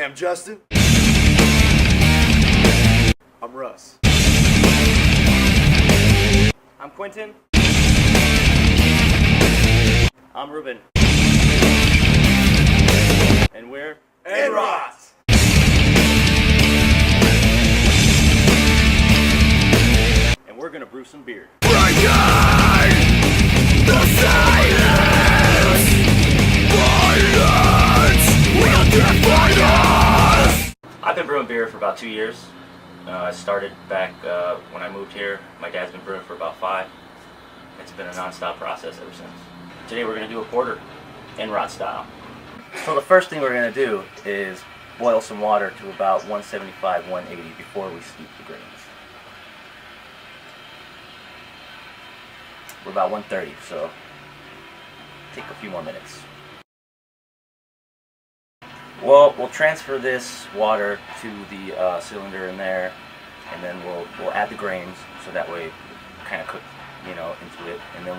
Hey, I'm Justin. I'm Russ. I'm Quentin. I'm Ruben. And we're Enrot. And we're gonna brew some beer. Breaking the silence, violence will define us. I've been brewing beer for about 2 years. I started back when I moved here. My dad's been brewing for about 5. It's been a non-stop process ever since. Today we're gonna do a porter, Enrot style. So the first thing we're gonna do is boil some water to about 175, 180 before we steep the grains. We're about 130, so take a few more minutes. Well, we'll transfer this water to the cylinder in there, and then we'll add the grains, so that way kind of cook, into it, and then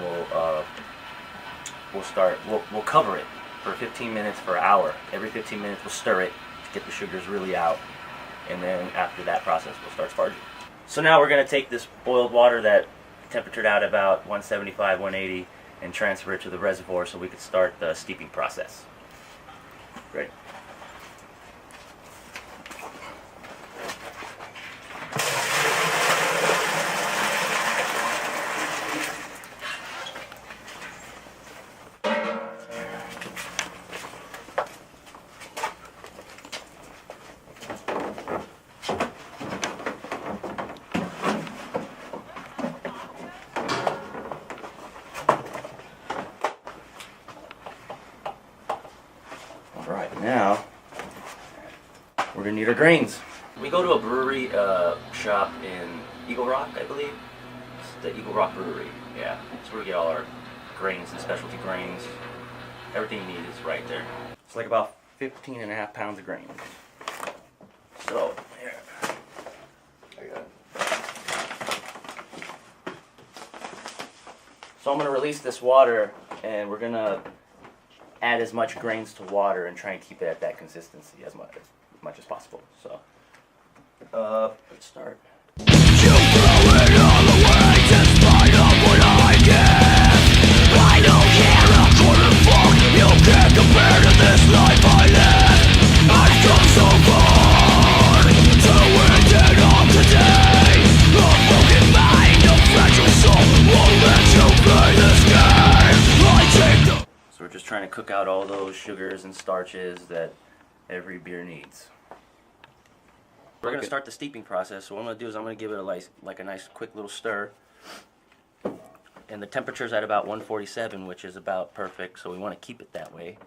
we'll cover it for 15 minutes for an hour. Every 15 minutes we'll stir it to get the sugars really out, and then after that process we'll start sparging. So now we're going to take this boiled water that temperatured out about 175, 180 and transfer it to the reservoir so we could start the steeping process. Ready? Alright, now we're going to need our grains. We go to a brewery shop in Eagle Rock, I believe. It's the Eagle Rock Brewery, yeah. That's where we get all our grains and specialty grains. Everything you need is right there. It's like about 15.5 pounds of grains. So, here. I got it. So I'm going to release this water, and we're going to add as much grains to water and try and keep it at that consistency as much as possible. So, let's start. You throw it all away despite of what I give. I don't care a quarter fuck. You can't compare to this life I live. I've come so far to end it all today. A broken mind, a fragile soul won't let you play this game. I take the So we're just trying to cook out all those sugars and starches that every beer needs. We're going to start the steeping process. So what I'm going to do is I'm going to give it a nice quick little stir. And the temperature's at about 147, which is about perfect, so we want to keep it that way.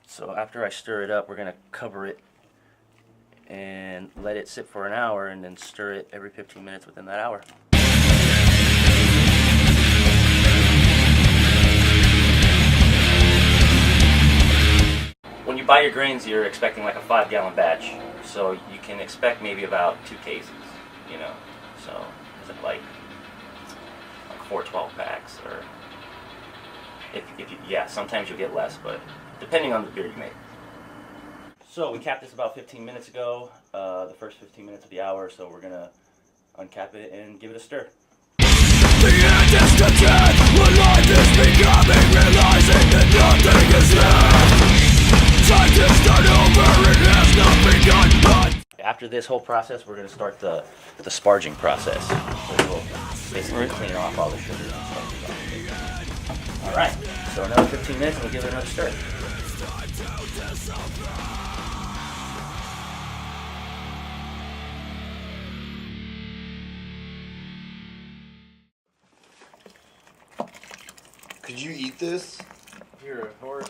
So after I stir it up, we're going to cover it and let it sit for an hour, and then stir it every 15 minutes within that hour. When you buy your grains, you're expecting like a 5-gallon batch, so you can expect maybe about 2 cases, So is it like 4 12-packs, or if you, yeah, sometimes you'll get less, but depending on the beer you make. So we capped this about 15 minutes ago, the first 15 minutes of the hour, so we're gonna uncap it and give it a stir. The end is to death. When life is becoming, realizing that nothing is left. Time to start over, it has not begun. After this whole process, we're going to start the sparging process. So we'll basically clean off all the sugar and stuff. Alright, so another 15 minutes and we'll give it another stir. Could you eat this? You're a horse.